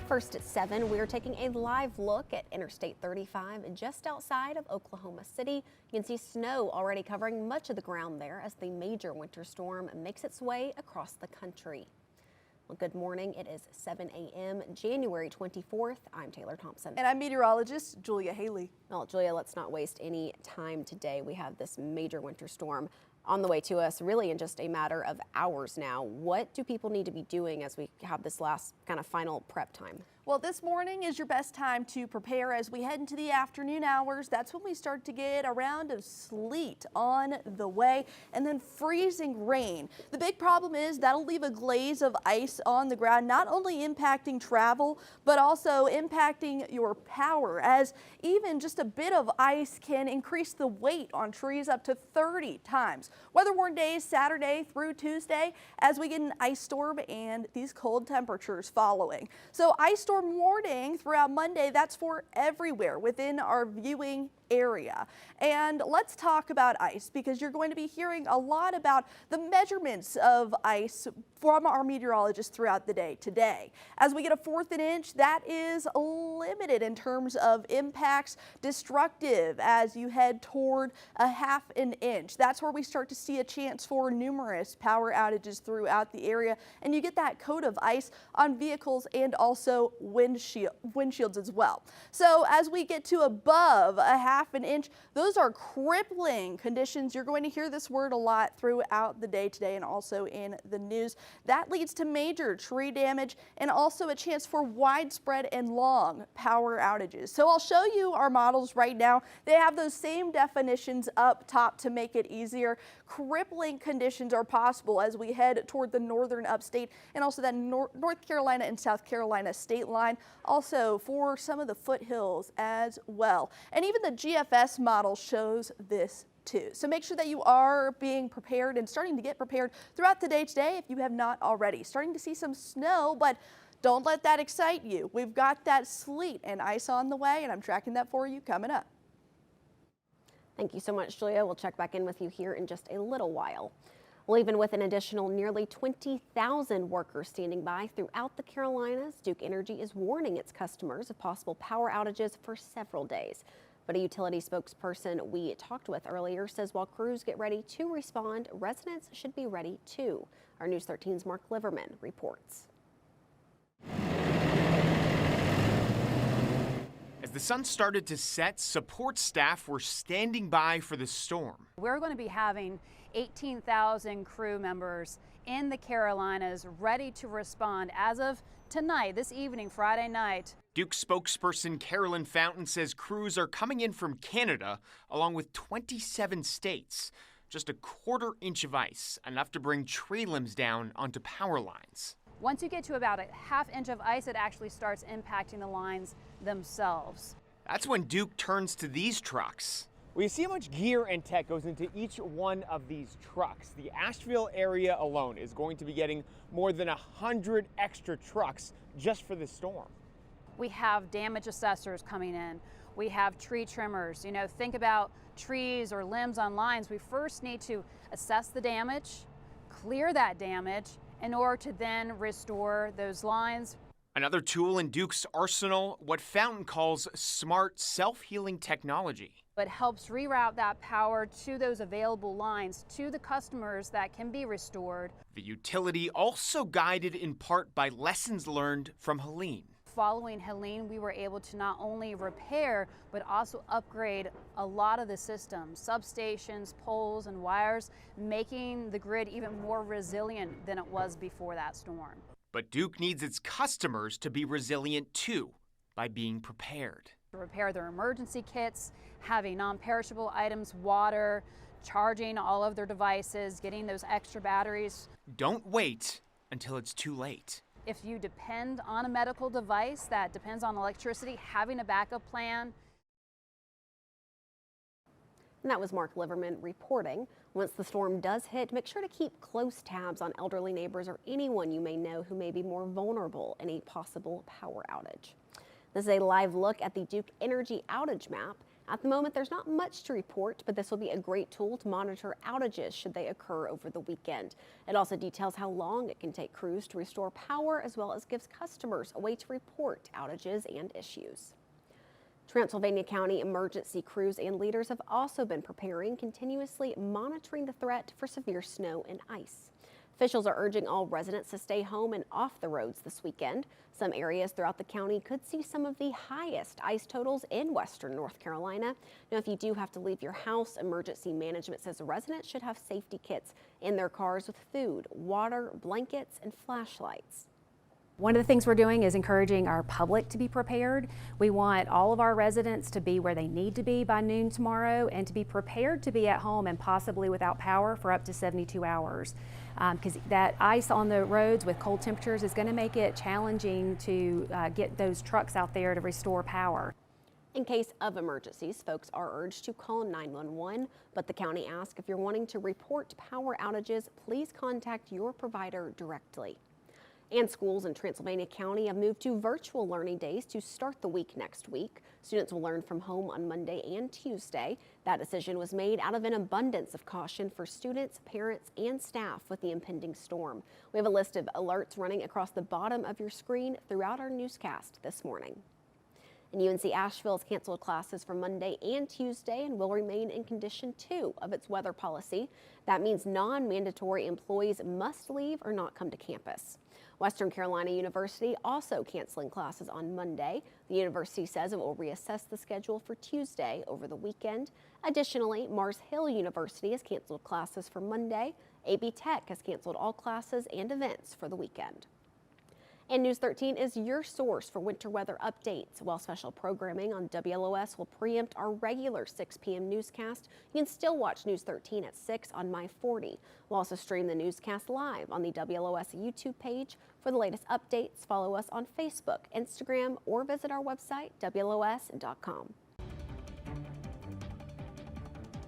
First at 7, we are taking a live look at Interstate 35 just outside of Oklahoma City. You can see snow already covering much of the ground there as the major winter storm makes its way across the country. Well, good morning. It is 7 a.m. January 24th. I'm Taylor Thompson. And I'm meteorologist Julia Haley. Well, Julia, let's not waste any time today. We have this major winter storm on the way to us really in just a matter of hours now. What do people need to be doing as we have this last kind of final prep time? Well, this morning is your best time to prepare as we head into the afternoon hours. That's when we start to get a round of sleet on the way and then freezing rain. The big problem is that'll leave a glaze of ice on the ground, not only impacting travel, but also impacting your power, as even just a bit of ice can increase the weight on trees up to 30 times. Weather-worn days Saturday through Tuesday as we get an ice storm and these cold temperatures following. So ice storm warning throughout Monday. That's for everywhere within our viewing area. And let's talk about ice, because you're going to be hearing a lot about the measurements of ice from our meteorologists throughout the day today. As we get a fourth an inch, that is limited in terms of impacts, destructive as you head toward a half an inch. That's where we start to see a chance for numerous power outages throughout the area, and you get that coat of ice on vehicles and also windshields as well. So as we get to above a half an inch, those are crippling conditions. You're going to hear this word a lot throughout the day today and also in the news. That leads to major tree damage and also a chance for widespread and long power outages. So I'll show you our models right now. They have those same definitions up top to make it easier. Crippling conditions are possible as we head toward the northern upstate and also that North Carolina and South Carolina state line, also for some of the foothills as well. And even the GFS model shows this too. So make sure that you are being prepared and starting to get prepared throughout the day today if you have not already. Starting to see some snow, but don't let that excite you. We've got that sleet and ice on the way, and I'm tracking that for you coming up. Thank you so much, Julia. We'll check back in with you here in just a little while. Well, even with an additional nearly 20,000 workers standing by throughout the Carolinas, Duke Energy is warning its customers of possible power outages for several days. But a utility spokesperson we talked with earlier says while crews get ready to respond, residents should be ready too. Our News 13's Mark Liverman reports. As the sun started to set, support staff were standing by for the storm. We're going to be having 18,000 crew members in the Carolinas ready to respond as of tonight, this evening, Friday night. Duke spokesperson Carolyn Fountain says crews are coming in from Canada along with 27 states. Just a quarter inch of ice, enough to bring tree limbs down onto power lines. Once you get to about a half inch of ice, it actually starts impacting the lines themselves. That's when Duke turns to these trucks. Well, you see how much gear and tech goes into each one of these trucks. The Asheville area alone is going to be getting more than 100 extra trucks just for this storm. We have damage assessors coming in. We have tree trimmers. You know, think about trees or limbs on lines. We first need to assess the damage, clear that damage in order to then restore those lines. Another tool in Duke's arsenal, what Fountain calls smart self-healing technology. It helps reroute that power to those available lines to the customers that can be restored. The utility also guided in part by lessons learned from Helene. Following Helene, we were able to not only repair, but also upgrade a lot of the systems, substations, poles, and wires, making the grid even more resilient than it was before that storm. But Duke needs its customers to be resilient too, by being prepared. To repair their emergency kits, having non-perishable items, water, charging all of their devices, getting those extra batteries. Don't wait until it's too late. If you depend on a medical device that depends on electricity, having a backup plan. And that was Mark Liverman reporting. Once the storm does hit, make sure to keep close tabs on elderly neighbors or anyone you may know who may be more vulnerable in a possible power outage. This is a live look at the Duke Energy outage map. At the moment, there's not much to report, but this will be a great tool to monitor outages should they occur over the weekend. It also details how long it can take crews to restore power, as well as gives customers a way to report outages and issues. Transylvania County emergency crews and leaders have also been preparing, continuously monitoring the threat for severe snow and ice. Officials are urging all residents to stay home and off the roads this weekend. Some areas throughout the county could see some of the highest ice totals in western North Carolina. Now, if you do have to leave your house, emergency management says residents should have safety kits in their cars with food, water, blankets, and flashlights. One of the things we're doing is encouraging our public to be prepared. We want all of our residents to be where they need to be by noon tomorrow and to be prepared to be at home and possibly without power for up to 72 hours. Because that ice on the roads with cold temperatures is going to make it challenging to get those trucks out there to restore power. In case of emergencies, folks are urged to call 911, but the county asks if you're wanting to report power outages, please contact your provider directly. And schools in Transylvania County have moved to virtual learning days to start the week next week. Students will learn from home on Monday and Tuesday. That decision was made out of an abundance of caution for students, parents, and staff with the impending storm. We have a list of alerts running across the bottom of your screen throughout our newscast this morning. And UNC Asheville has canceled classes for Monday and Tuesday and will remain in condition 2 of its weather policy. That means non-mandatory employees must leave or not come to campus. Western Carolina University also canceling classes on Monday. The university says it will reassess the schedule for Tuesday over the weekend. Additionally, Mars Hill University has canceled classes for Monday. AB Tech has canceled all classes and events for the weekend. And News 13 is your source for winter weather updates. While special programming on WLOS will preempt our regular 6 p.m. newscast, you can still watch News 13 at 6 on My 40. We'll also stream the newscast live on the WLOS YouTube page. For the latest updates, follow us on Facebook, Instagram, or visit our website, WLOS.com.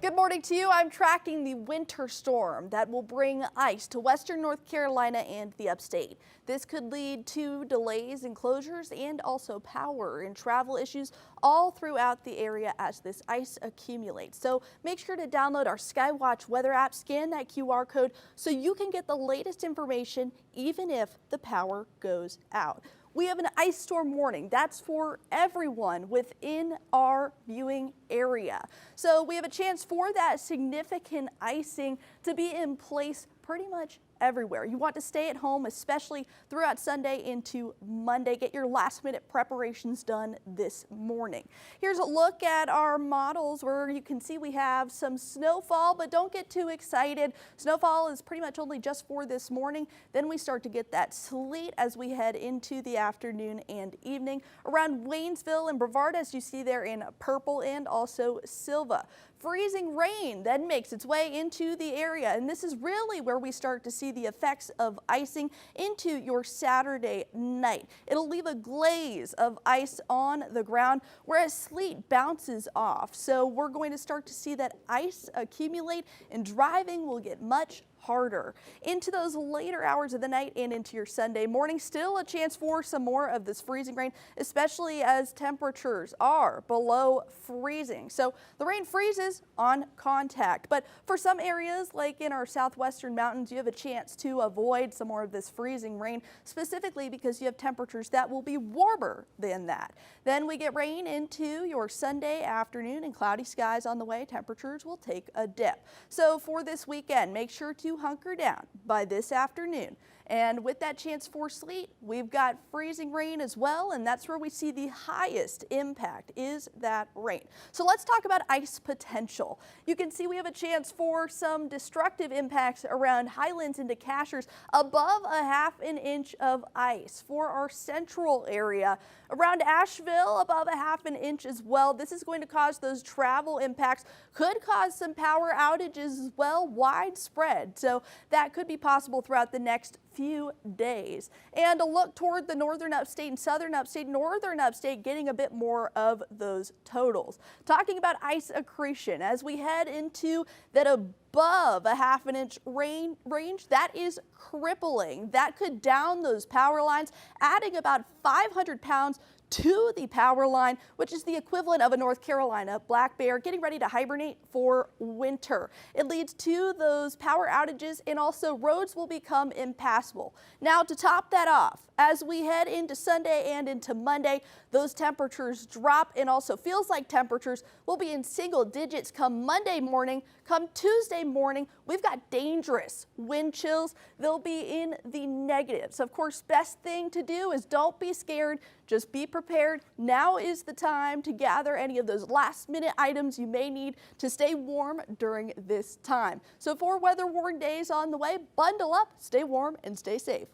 Good morning to you. I'm tracking the winter storm that will bring ice to western North Carolina and the upstate. This could lead to delays and closures and also power and travel issues all throughout the area as this ice accumulates. So make sure to download our Skywatch weather app, scan that QR code so you can get the latest information even if the power goes out. We have an ice storm warning. That's for everyone within our viewing area. So we have a chance for that significant icing to be in place pretty much everywhere. You want to stay at home, especially throughout Sunday into Monday. Get your last minute preparations done this morning. Here's a look at our models where you can see we have some snowfall, but don't get too excited. Snowfall is pretty much only just for this morning. Then we start to get that sleet as we head into the afternoon and evening around Waynesville and Brevard, as you see there in purple, and also Silva. Freezing rain then makes its way into the area, and this is really where we start to see the effects of icing into your Saturday night. It'll leave a glaze of ice on the ground, whereas sleet bounces off. So we're going to start to see that ice accumulate, and driving will get much harder. Into those later hours of the night and into your Sunday morning, still a chance for some more of this freezing rain, especially as temperatures are below freezing. So the rain freezes on contact, but for some areas like in our southwestern mountains, you have a chance to avoid some more of this freezing rain, specifically because you have temperatures that will be warmer than that. Then we get rain into your Sunday afternoon and cloudy skies on the way. Temperatures will take a dip. So for this weekend, make sure to hunker down by this afternoon. And with that chance for sleet, we've got freezing rain as well, and that's where we see the highest impact is that rain. So let's talk about ice potential. You can see we have a chance for some destructive impacts around Highlands into Cashers, above a half an inch of ice. For our central area, around Asheville, above a half an inch as well. This is going to cause those travel impacts, could cause some power outages as well, widespread. So that could be possible throughout the next few days. And a look toward the northern upstate and southern upstate, northern upstate getting a bit more of those totals. Talking about ice accretion as we head into that above a ½ inch rain range, that is crippling. That could down those power lines, adding about 500 pounds to the power line, which is the equivalent of a North Carolina black bear getting ready to hibernate for winter. It leads to those power outages, and also roads will become impassable. Now, to top that off, as we head into Sunday and into Monday, those temperatures drop, and also feels like temperatures will be in single digits come Monday morning. Come Tuesday morning, we've got dangerous wind chills. They'll be in the negatives. Of course, best thing to do is don't be scared. Just be prepared. Now is the time to gather any of those last-minute items you may need to stay warm during this time. So for weather-warned days on the way, bundle up, stay warm, and stay safe.